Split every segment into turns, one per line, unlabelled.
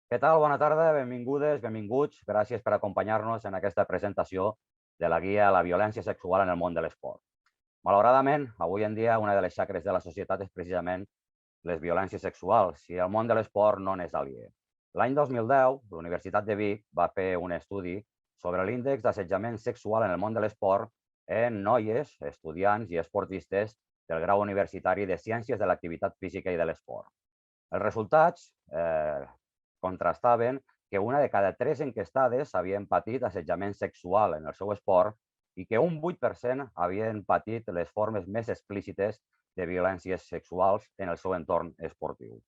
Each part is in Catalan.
Què tal? Bona tarda, benvingudes, benvinguts. Gràcies per acompanyar-nos en aquesta presentació de la guia a la violència sexual en el món de l'esport. Malauradament, avui en dia, una de les xacres de la societat és precisament les violències sexuals, i el món de l'esport no n'és aliè. L'any 2010, la Universitat de Vic va fer un estudi sobre l'índex d'assetjament sexual en el món de l'esport en noies, estudiants i esportistes del grau universitari de Ciències de l'Activitat Física i de l'Esport. Els resultats contrastaven que una de cada 3 enquestades havien patit assetjament sexual en el seu esport i que un 8% havien patit les formes més explícites de violències sexuals en el seu entorn esportiu.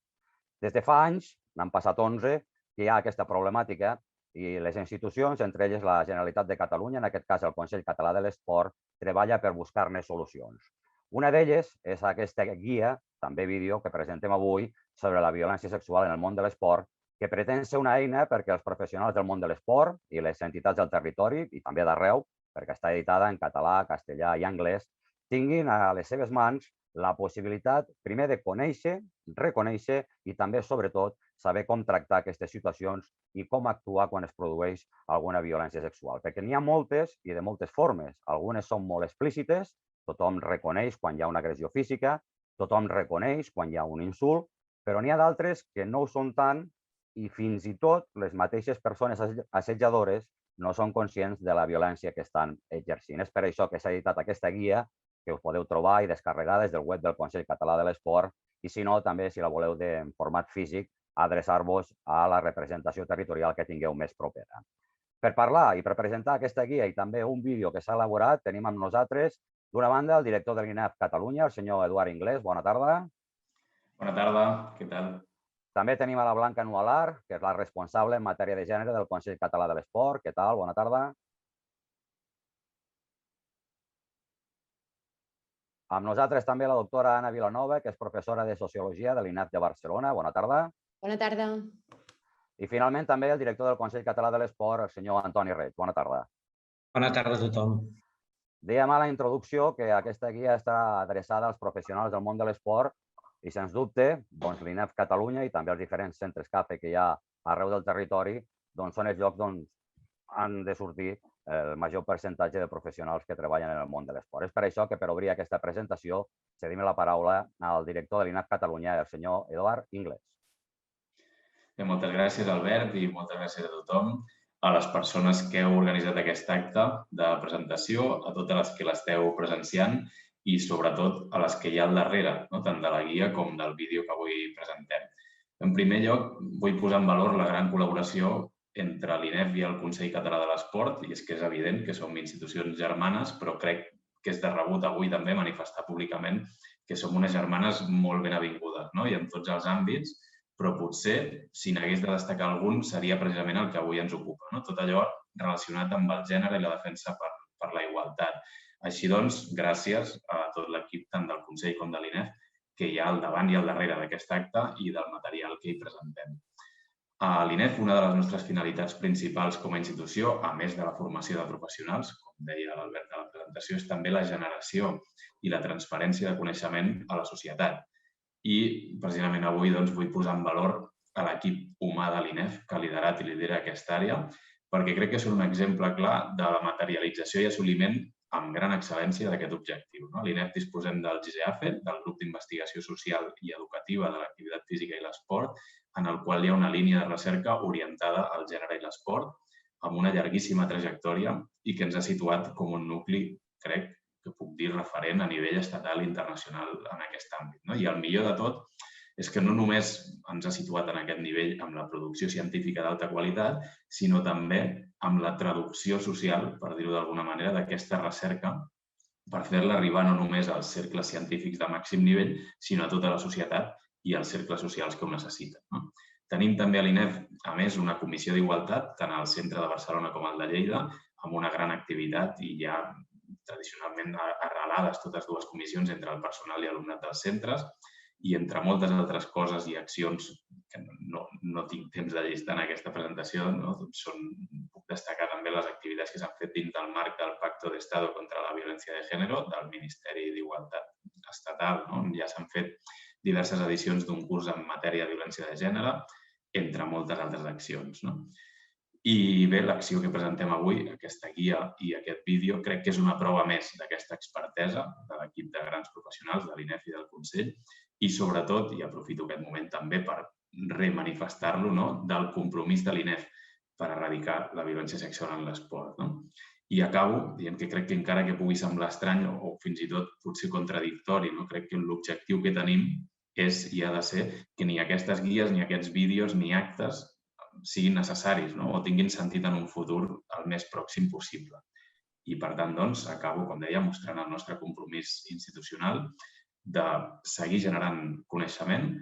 Des de fa anys, n'han passat 11, que hi ha aquesta problemàtica i les institucions, entre elles la Generalitat de Catalunya, en aquest cas el Consell Català de l'Esport, treballa per buscar-ne solucions. Una d'elles és aquesta guia, també vídeo, que presentem avui sobre la violència sexual en el món de l'esport, que pretén ser una eina perquè els professionals del món de l'esport i les entitats del territori, i també d'arreu, perquè està editada en català, castellà i anglès, tinguin a les seves mans la possibilitat, primer, de conèixer, reconèixer i també, sobretot, saber com tractar aquestes situacions i com actuar quan es produeix alguna violència sexual. Perquè n'hi ha moltes i de moltes formes. Algunes són molt explícites, tothom reconeix quan hi ha una agressió física, tothom reconeix quan hi ha un insult, però n'hi ha d'altres que no ho són tant i fins i tot les mateixes persones assetjadores no són conscients de la violència que estan exercint. És per això que s'ha editat aquesta guia, que us podeu trobar i descarregar des del web del Consell Català de l'Esport, i si no, també, si la voleu en format físic, adreçar-vos a la representació territorial que tingueu més propera. Per parlar i per presentar aquesta guia i també un vídeo que s'ha elaborat, tenim amb nosaltres, d'una banda, el director de l'INEF Catalunya, el senyor Eduard Inglés. Bona tarda.
Bona tarda, què tal?
També tenim a la Blanca Nualar, que és la responsable en matèria de gènere del Consell Català de l'Esport. Què tal? Bona tarda. Amb nosaltres també la doctora Anna Vilanova, que és professora de Sociologia de l'INEF de Barcelona. Bona tarda.
Bona tarda.
I finalment també el director del Consell Català de l'Esport, el senyor Antoni Reig. Bona tarda.
Bona tarda a tothom.
Dèiem a la introducció que aquesta guia està adreçada als professionals del món de l'esport i, sens dubte, l'INEF Catalunya i també els diferents centres CAFE que hi ha arreu del territori són els llocs d'on han de sortir el major percentatge de professionals que treballen en el món de l'esport. És per això que, per obrir aquesta presentació, cedim la paraula al director de l'INEF Catalunya, el senyor Eduard Inglés.
Moltes gràcies, Albert, i moltes gràcies a tothom, a les persones que heu organitzat aquest acte de presentació, a totes les que l'esteu presenciant i, sobretot, a les que hi ha al darrere, tant de la guia com del vídeo que avui presentem. En primer lloc, vull posar en valor la gran col·laboració entre l'INEF i el Consell Català de l'Esport, i és que és evident que som institucions germanes, però crec que és de rebut avui també manifestar públicament que som unes germanes molt ben avingudes, i en tots els àmbits, però potser, si n'hagués de destacar algun, seria precisament el que avui ens ocupa, tot allò relacionat amb el gènere i la defensa per la igualtat. Així doncs, gràcies a tot l'equip tant del Consell com de l'INEF que hi ha al davant i al darrere d'aquest acte i del material que hi presentem. A l'INEF, una de les nostres finalitats principals com a institució, a més de la formació de professionals, com deia l'Albert a la presentació, és també la generació i la transferència de coneixement a la societat. I precisament avui vull posar en valor a l'equip humà de l'INEF que ha liderat i lidera aquesta àrea, perquè crec que són un exemple clar de la materialització i assoliment amb gran excel·lència d'aquest objectiu. A l'INEF disposem del GISEAFE, del Grup d'Investigació Social i Educativa de l'Activitat Física i l'Esport, en el qual hi ha una línia de recerca orientada al gènere i l'esport, amb una llarguíssima trajectòria i que ens ha situat com un nucli, crec, que puc dir referent a nivell estatal i internacional en aquest àmbit. I el millor de tot és que no només ens ha situat en aquest nivell amb la producció científica d'alta qualitat, sinó també amb la traducció social, per dir-ho d'alguna manera, d'aquesta recerca per fer-la arribar no només als cercles científics de màxim nivell, sinó a tota la societat i als cercles socials que ho necessiten. Tenim també a l'INEF, a més, una comissió d'igualtat, tant al centre de Barcelona com al de Lleida, amb una gran activitat i ja tradicionalment arrelades totes dues comissions entre el personal i alumnat dels centres i entre moltes altres coses i accions que no tinc temps de llistar en aquesta presentació, puc destacar també les activitats que s'han fet dins del marc del Pacto de Estado contra la Violència de Género del Ministeri d'Igualtat Estatal, on ja s'han fet diverses edicions d'un curs en matèria de violència de gènere, entre moltes altres accions. I bé, l'acció que presentem avui, aquesta guia i aquest vídeo, crec que és una prova més d'aquesta expertesa de l'equip de grans professionals de l'INEF i del Consell i, sobretot, i aprofito aquest moment també per remanifestar-lo, del compromís de l'INEF per erradicar la violència sexual en l'esport. I acabo dient que crec que encara que pugui semblar estrany o fins i tot potser contradictori, crec que l'objectiu que tenim és i ha de ser que ni aquestes guies, ni aquests vídeos, ni actes siguin necessaris o tinguin sentit en un futur el més pròxim possible. I, per tant, acabo, com deia, mostrant el nostre compromís institucional de seguir generant coneixement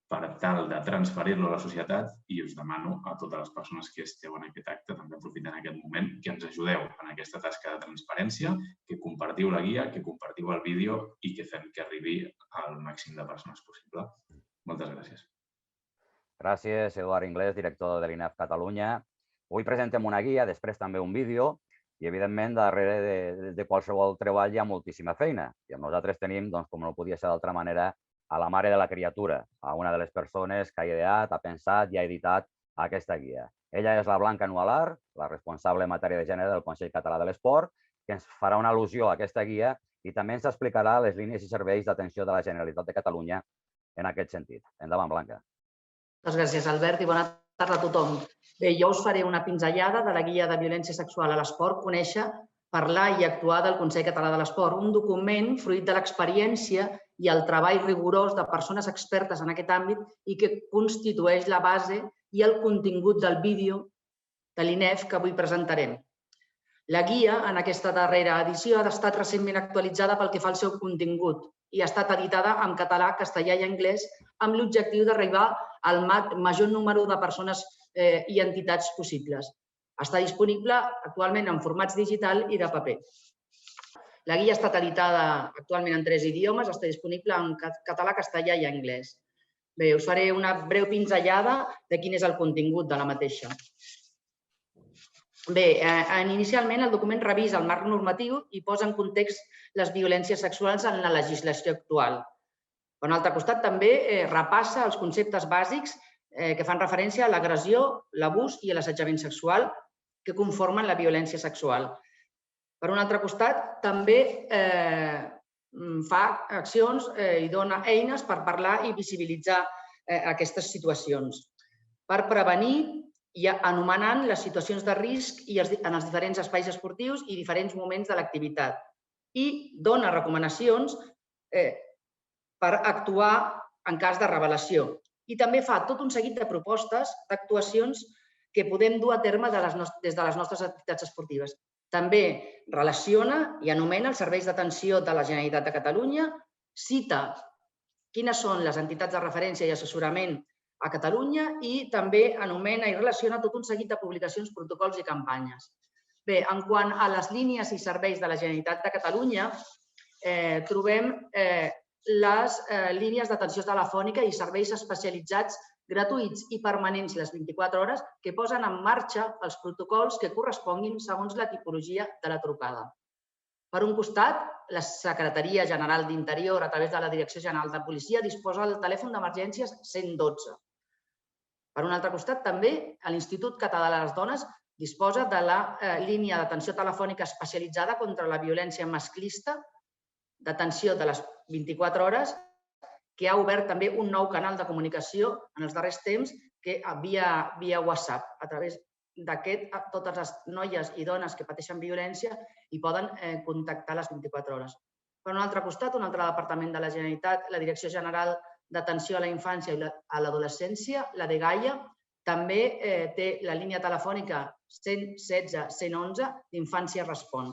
per tal de transferir-lo a la societat i us demano a totes les persones que esteu en aquest acte, també aprofitant aquest moment, que ens ajudeu en aquesta tasca de transparència, que compartiu la guia, que compartiu el vídeo i que fem que arribi al màxim de persones possible. Moltes gràcies.
Gràcies, Eduard Inglés, director de l'INEF Catalunya. Avui presentem una guia, després també un vídeo i, evidentment, darrere de qualsevol treball hi ha moltíssima feina. I nosaltres tenim, com no podia ser d'altra manera, a la mare de la criatura, a una de les persones que ha ideat, ha pensat i ha editat aquesta guia. Ella és la Blanca Nualar, la responsable en matèria de gènere del Consell Català de l'Esport, que ens farà una al·lusió a aquesta guia i també ens explicarà les línies i serveis d'atenció de la Generalitat de Catalunya en aquest sentit. Endavant, Blanca.
Moltes gràcies, Albert, i bona tarda a tothom. Bé, jo us faré una pinzellada de la guia de violència sexual a l'esport, conèixer, parlar i actuar del Consell Català de l'Esport, un document fruit de l'experiència i el treball rigorós de persones expertes en aquest àmbit i que constitueix la base i el contingut del vídeo de l'INEF que avui presentarem. La guia, en aquesta darrera edició, ha estat recentment actualitzada pel que fa al seu contingut i ha estat editada en català, castellà i anglès amb l'objectiu d'arribar al major número de persones i entitats possibles. Està disponible actualment en formats digital i de paper. La guia ha estat editada actualment en 3 idiomes, està disponible en català, castellà i anglès. Bé, us faré una breu pinzellada de quin és el contingut de la mateixa. Bé, inicialment el document revisa el marc normatiu i posa en context les violències sexuals en la legislació actual. Per un altre costat, també repassa els conceptes bàsics que fan referència a l'agressió, l'abús i l'assetjament sexual que conformen la violència sexual. Per un altre costat, també fa accions i dona eines per parlar i visibilitzar aquestes situacions, per prevenir i anomenant les situacions de risc en els diferents espais esportius i diferents moments de l'activitat. I dona recomanacions per actuar en cas de revelació. I també fa tot un seguit de propostes d'actuacions que podem dur a terme des de les nostres entitats esportives. També relaciona i anomena els serveis d'atenció de la Generalitat de Catalunya, cita quines són les entitats de referència i assessorament a Catalunya i també anomena i relaciona tot un seguit de publicacions, protocols i campanyes. Bé, en quant a les línies i serveis de la Generalitat de Catalunya, trobem les línies d'atenció telefònica i serveis especialitzats gratuïts i permanents les 24 hores que posen en marxa els protocols que corresponguin segons la tipologia de la trucada. Per un costat, la Secretaria General d'Interior, a través de la Direcció General de Policia, disposa del telèfon d'emergències 112. Per un altre costat, també, l'Institut Català de les Dones disposa de la línia d'atenció telefònica especialitzada contra la violència masclista, d'atenció de les 24 hores, que ha obert també un nou canal de comunicació en els darrers temps via WhatsApp. A través d'aquest, totes les noies i dones que pateixen violència hi poden contactar a les 24 hores. Per un altre costat, un altre departament de la Generalitat, la Direcció General d'Atenció a la Infància i a l'Adolescència, la DGAIA, també té la línia telefònica 116 111 d'Infància Respon.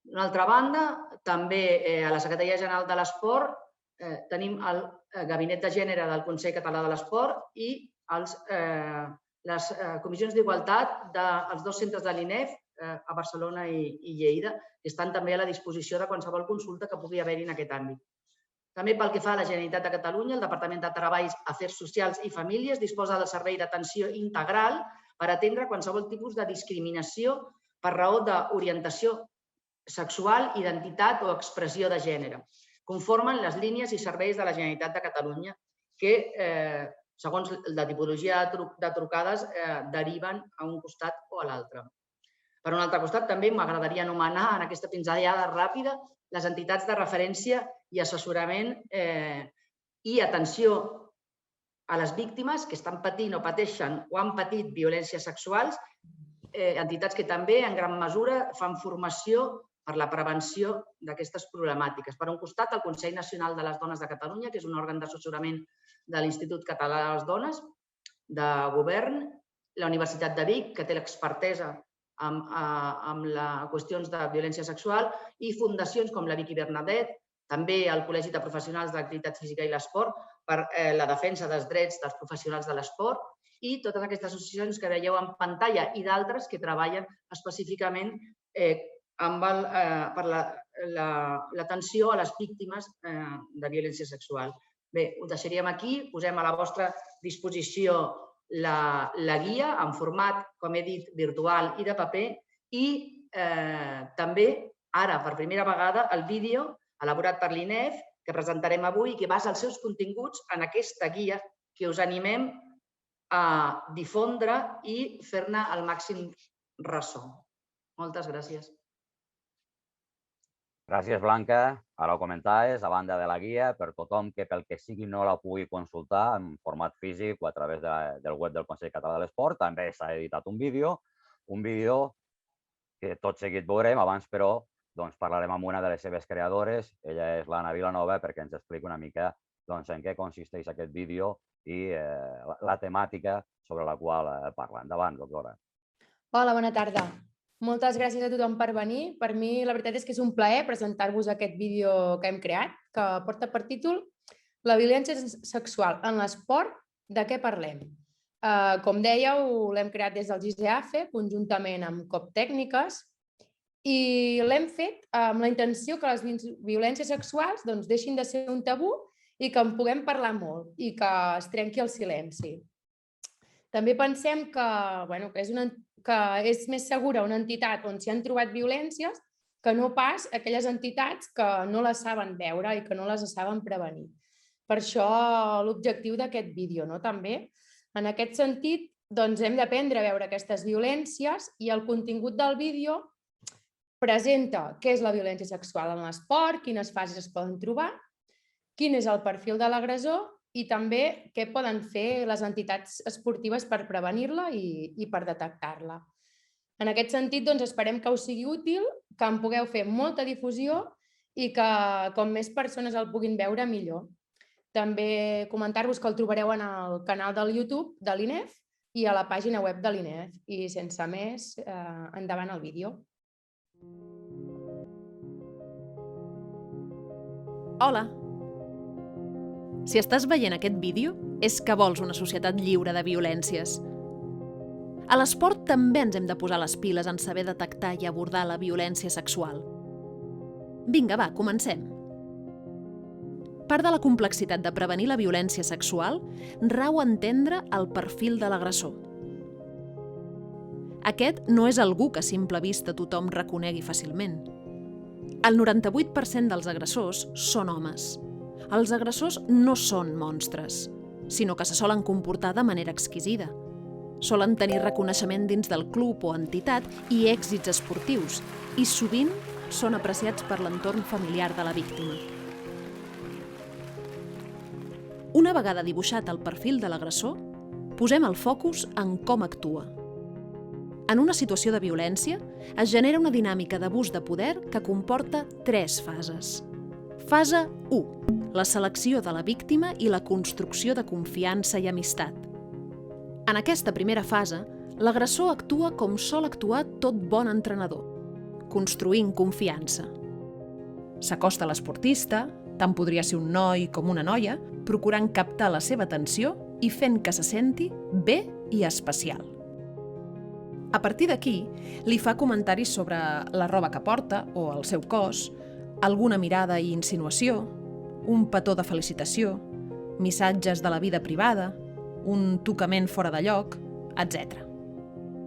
D'una altra banda, també a la Secretaria General de l'Esport tenim el Gabinet de Gènere del Consell Català de l'Esport i les comissions d'igualtat dels 2 centres de l'INEF, a Barcelona i Lleida, que estan també a la disposició de qualsevol consulta que pugui haver-hi en aquest àmbit. També pel que fa a la Generalitat de Catalunya, el Departament de Treball, Afers Socials i Famílies disposa del servei d'atenció integral per atendre qualsevol tipus de discriminació per raó d'orientació sexual, identitat o expressió de gènere. Conformen les línies i serveis de la Generalitat de Catalunya que segons la tipologia de trucades, deriven a un costat o a l'altre. Per un altre costat, també m'agradaria anomenar en aquesta pinzellada ràpida les entitats de referència i assessorament i atenció a les víctimes que estan patint o pateixen o han patit violències sexuals, entitats que també en gran mesura fan formació per la prevenció d'aquestes problemàtiques. Per un costat, el Consell Nacional de les Dones de Catalunya, que és un òrgan d'assessorament de l'Institut Català de les Dones, de govern, la Universitat de Vic, que té l'expertesa en qüestions de violència sexual, i fundacions com la Vicky Bernadet, també el Col·legi de Professionals de l'Activitat Física i l'Esport per la defensa dels drets dels professionals de l'esport, i totes aquestes associacions que veieu en pantalla i d'altres que treballen específicament per l'atenció a les víctimes de violència sexual. Bé, ho deixaríem aquí, posem a la vostra disposició la guia en format, com he dit, virtual i de paper, i també, ara, per primera vegada, el vídeo elaborat per l'INEF, que presentarem avui i que basa els seus continguts en aquesta guia que us animem a difondre i fer-ne el màxim ressò. Moltes gràcies.
Gràcies, Blanca. Ara ho comentaves, a banda de la guia, per tothom que pel que sigui no la pugui consultar en format físic o a través del web del Consell Català de l'Esport, també s'ha editat un vídeo que tot seguit veurem. Abans, però, parlarem amb una de les seves creadores. Ella és l'Anna Vilanova, perquè ens expliqui una mica en què consisteix aquest vídeo i la temàtica sobre la qual parla. Endavant, doctora.
Hola, bona tarda. Moltes gràcies a tothom per venir. Per mi, la veritat és que és un plaer presentar-vos aquest vídeo que hem creat, que porta per títol La violència sexual en l'esport, de què parlem? Com dèieu, l'hem creat des del GISEAFE, conjuntament amb COP Tècniques, i l'hem fet amb la intenció que les violències sexuals deixin de ser un tabú i que en puguem parlar molt i que es trenqui el silenci. També pensem que és més segura una entitat on s'hi han trobat violències que no pas aquelles entitats que no les saben veure i que no les saben prevenir. Per això l'objectiu d'aquest vídeo, també. En aquest sentit, hem d'aprendre a veure aquestes violències i el contingut del vídeo presenta què és la violència sexual en l'esport, quines fases es poden trobar, quin és el perfil de l'agressor i també què poden fer les entitats esportives per prevenir-la i per detectar-la. En aquest sentit, esperem que us sigui útil, que en pugueu fer molta difusió i que com més persones el puguin veure, millor. També comentar-vos que el trobareu en el canal del YouTube de l'INEF i a la pàgina web de l'INEF. I sense més, endavant el vídeo.
Hola! Si estàs veient aquest vídeo, és que vols una societat lliure de violències. A l'esport també ens hem de posar les piles en saber detectar i abordar la violència sexual. Vinga, va, comencem. Part de la complexitat de prevenir la violència sexual rau a entendre el perfil de l'agressor. Aquest no és algú que a simple vista tothom reconegui fàcilment. El 98% dels agressors són homes. Els agressors no són monstres, sinó que se solen comportar de manera exquisida. Solen tenir reconeixement dins del club o entitat i èxits esportius, i sovint són apreciats per l'entorn familiar de la víctima. Una vegada dibuixat el perfil de l'agressor, posem el focus en com actua. En una situació de violència, es genera una dinàmica d'abús de poder que comporta 3 fases. Fase 1. La selecció de la víctima i la construcció de confiança i amistat. En aquesta primera fase, l'agressor actua com sol actuar tot bon entrenador, construint confiança. S'acosta a l'esportista, tant podria ser un noi com una noia, procurant captar la seva atenció i fent que se senti bé i especial. A partir d'aquí, li fa comentaris sobre la roba que porta o el seu cos, alguna mirada i insinuació, un petó de felicitació, missatges de la vida privada, un tocament fora de lloc, etc.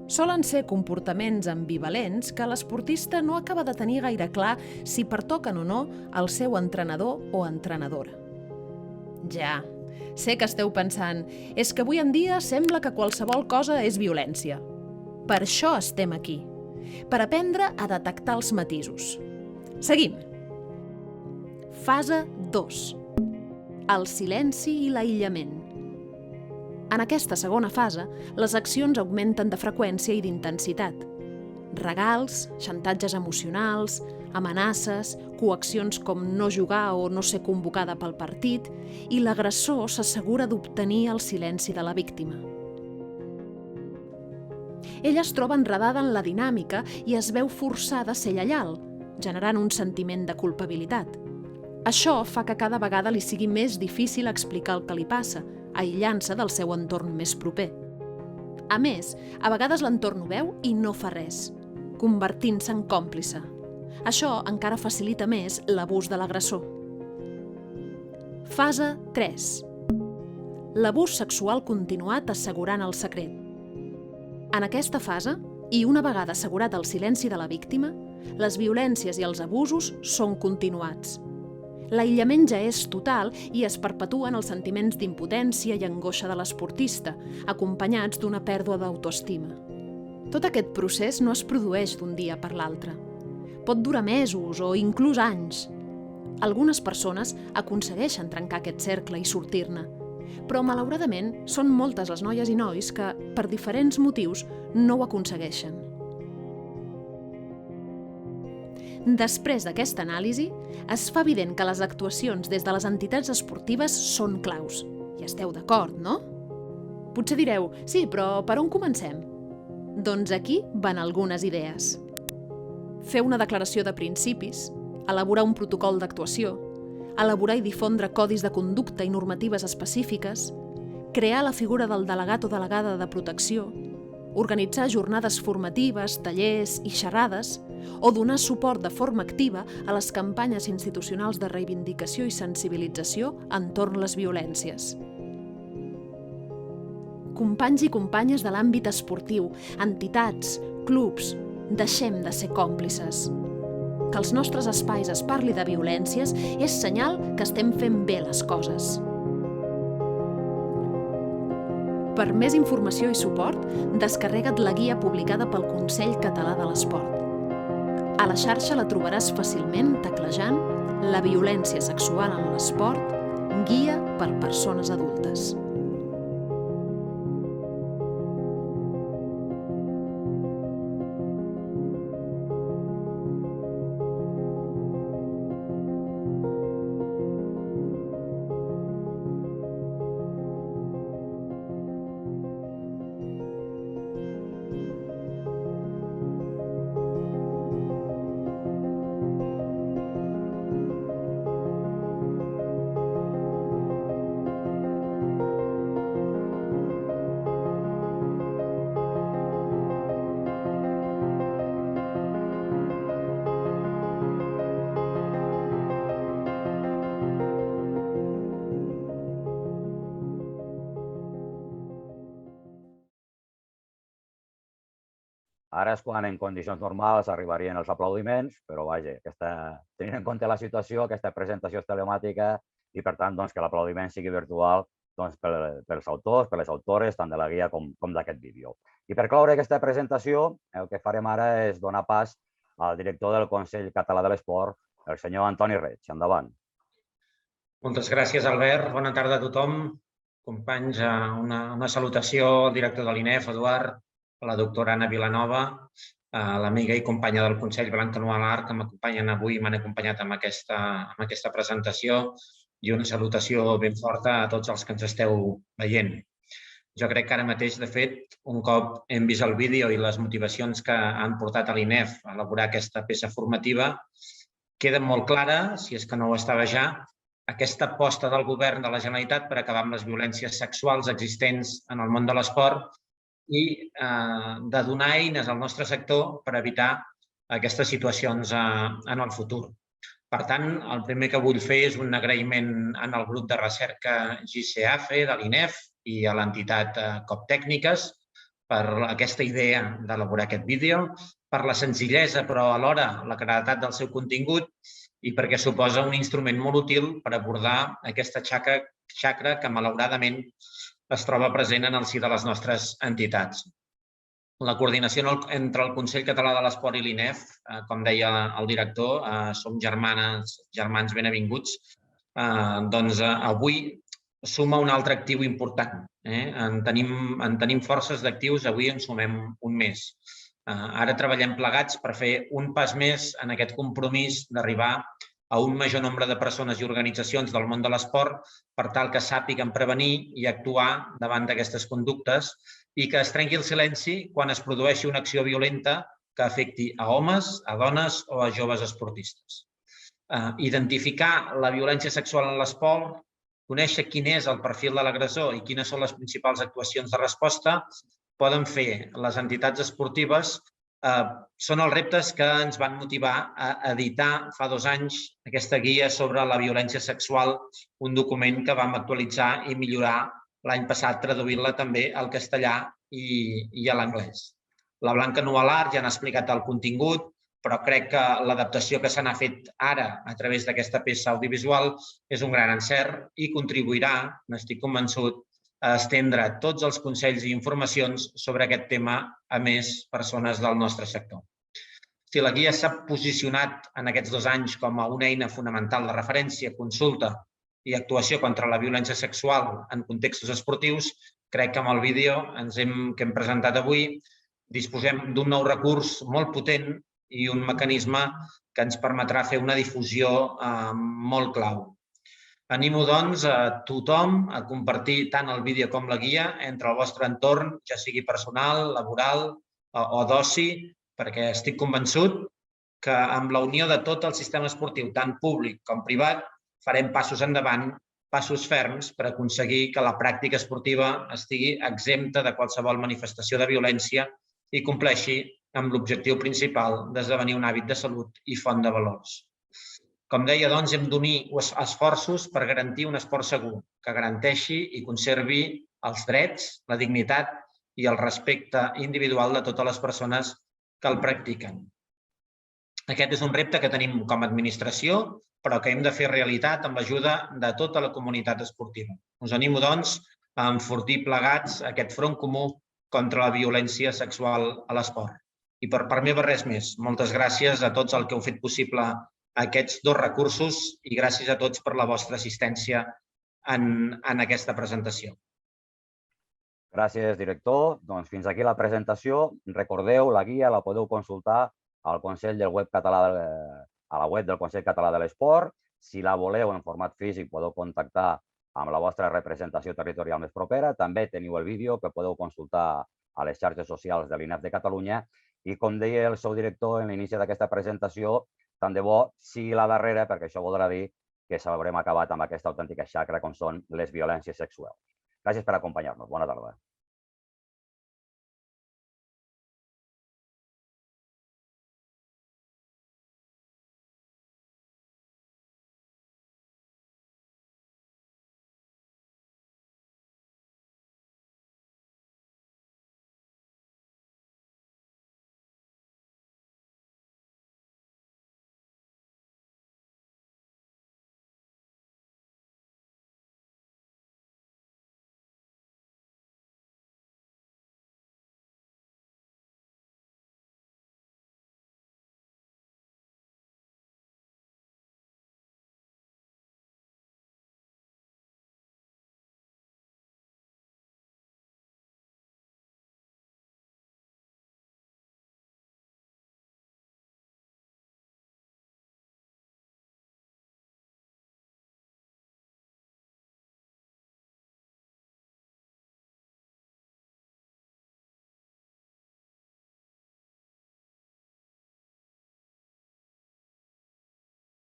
Solen ser comportaments ambivalents que l'esportista no acaba de tenir gaire clar si pertoquen o no al seu entrenador o entrenadora. Ja, Sé que esteu pensant, és que avui en dia sembla que qualsevol cosa és violència. Per això estem aquí, per aprendre a detectar els matisos. Seguim. Fase 2. El silenci i l'aïllament. En aquesta segona fase, les accions augmenten de freqüència i d'intensitat. Regals, xantatges emocionals, amenaces, coaccions com no jugar o no ser convocada pel partit, i l'agressor s'assegura d'obtenir el silenci de la víctima. Ella es troba enredada en la dinàmica i es veu forçada a ser lleial, generant un sentiment de culpabilitat. Això fa que cada vegada li sigui més difícil explicar el que li passa, aïllant-se del seu entorn més proper. A més, a vegades l'entorn ho veu i no fa res, convertint-se en còmplice. Això encara facilita més l'abús de l'agressor. Fase 3. L'abús sexual continuat assegurant el secret. En aquesta fase, i una vegada assegurat el silenci de la víctima, les violències i els abusos són continuats. L'aïllament ja és total i es perpetuen els sentiments d'impotència i angoixa de l'esportista, acompanyats d'una pèrdua d'autoestima. Tot aquest procés no es produeix d'un dia per l'altre. Pot durar mesos o inclús anys. Algunes persones aconsegueixen trencar aquest cercle i sortir-ne, però malauradament són moltes les noies i nois que, per diferents motius, no ho aconsegueixen. Després d'aquesta anàlisi, es fa evident que les actuacions des de les entitats esportives són claus. I esteu d'acord, no? Potser direu, sí, però per on comencem? Doncs aquí van algunes idees. Fer una declaració de principis, elaborar un protocol d'actuació, elaborar i difondre codis de conducta i normatives específiques, crear la figura del delegat o delegada de protecció, organitzar jornades formatives, tallers i xerrades, o donar suport de forma activa a les campanyes institucionals de reivindicació i sensibilització entorn les violències. Companys i companyes de l'àmbit esportiu, entitats, clubs, deixem de ser còmplices. Que als nostres espais es parli de violències és senyal que estem fent bé les coses. Per més informació i suport, descarrega't la guia publicada pel Consell Català de l'Esport. A la xarxa la trobaràs fàcilment teclejant La violència sexual en l'esport, guia per persones adultes.
Ara és quan en condicions normals arribarien els aplaudiments, però vaja, tenint en compte la situació, aquesta presentació és telemàtica i, per tant, que l'aplaudiment sigui virtual pels autors, per les autores, tant de la guia com d'aquest vídeo. I per cloure aquesta presentació, el que farem ara és donar pas al director del Consell Català de l'Esport, el senyor Antoni Reig. Endavant.
Moltes gràcies, Albert. Bona tarda a tothom. Companys, una salutació al director de l'INEF, Eduard, a la doctora Anna Vilanova, a l'amiga i companya del Consell Blanca Nualar, que m'acompanyen avui i m'han acompanyat amb aquesta presentació, i una salutació ben forta a tots els que ens esteu veient. Jo crec que ara mateix, de fet, un cop hem vist el vídeo i les motivacions que han portat a l'INEF a elaborar aquesta peça formativa, queda molt clara, si és que no ho estava ja, aquesta aposta del Govern de la Generalitat per acabar amb les violències sexuals existents en el món de l'esport i de donar eines al nostre sector per evitar aquestes situacions en el futur. Per tant, el primer que vull fer és un agraïment al grup de recerca GCAFE de l'INEF i a l'entitat COP Tècniques per aquesta idea d'elaborar aquest vídeo, per la senzillesa però alhora la claredat del seu contingut i perquè suposa un instrument molt útil per abordar aquesta xacra que malauradament es troba present en el si de les nostres entitats. La coordinació entre el Consell Català de l'Esport i l'INEF, com deia el director, som germans benavinguts, doncs avui suma un altre actiu important. En tenim forces d'actius, avui en sumem un més. Ara treballem plegats per fer un pas més en aquest compromís d'arribar a un major nombre de persones i organitzacions del món de l'esport per tal que sàpiguen prevenir i actuar davant d'aquestes conductes i que es trenqui el silenci quan es produeixi una acció violenta que afecti a homes, a dones o a joves esportistes. Identificar la violència sexual en l'esport, conèixer quin és el perfil de l'agressor i quines són les principals actuacions de resposta poden fer les entitats esportives. Són els reptes que ens van motivar a editar fa 2 anys aquesta guia sobre la violència sexual, un document que vam actualitzar i millorar l'any passat traduint-la també al castellà i a l'anglès. La Blanca Nualar ja n'ha explicat el contingut, però crec que l'adaptació que se n'ha fet ara a través d'aquesta peça audiovisual és un gran encert i contribuirà, n'estic convençut, a estendre tots els consells i informacions sobre aquest tema a més persones del nostre sector. Si la guia s'ha posicionat en aquests 2 anys com a una eina fonamental de referència, consulta i actuació contra la violència sexual en contextos esportius, crec que amb el vídeo que hem presentat avui disposem d'un nou recurs molt potent i un mecanisme que ens permetrà fer una difusió molt clau. Animo, doncs, a tothom a compartir tant el vídeo com la guia entre el vostre entorn, ja sigui personal, laboral o d'oci, perquè estic convençut que amb la unió de tot el sistema esportiu, tant públic com privat, farem passos endavant, passos ferms per aconseguir que la pràctica esportiva estigui exempta de qualsevol manifestació de violència i compleixi amb l'objectiu principal d'esdevenir un hàbit de salut i font de valors. Com deia, doncs, hem d'unir esforços per garantir un esport segur, que garanteixi i conservi els drets, la dignitat i el respecte individual de totes les persones que el practiquen. Aquest és un repte que tenim com a administració, però que hem de fer realitat amb l'ajuda de tota la comunitat esportiva. Us animo, doncs, a enfortir plegats aquest front comú contra la violència sexual a l'esport. I per part meva res més. Moltes gràcies a tots els que heu fet possible aquests 2 recursos i gràcies a tots per la vostra assistència en aquesta presentació.
Gràcies, director. Doncs fins aquí la presentació. Recordeu, la guia la podeu consultar al Consell del Web Català, a la web del Consell Català de l'Esport. Si la voleu en format físic, podeu contactar amb la vostra representació territorial més propera. També teniu el vídeo que podeu consultar a les xarxes socials de l'INEF de Catalunya. I com deia el seu director en l'inici d'aquesta presentació, tant de bo sigui la darrera, perquè això voldrà dir que s'haurem acabat amb aquesta autèntica xacra com són les violències sexuals. Gràcies per acompanyar-nos. Bona tarda.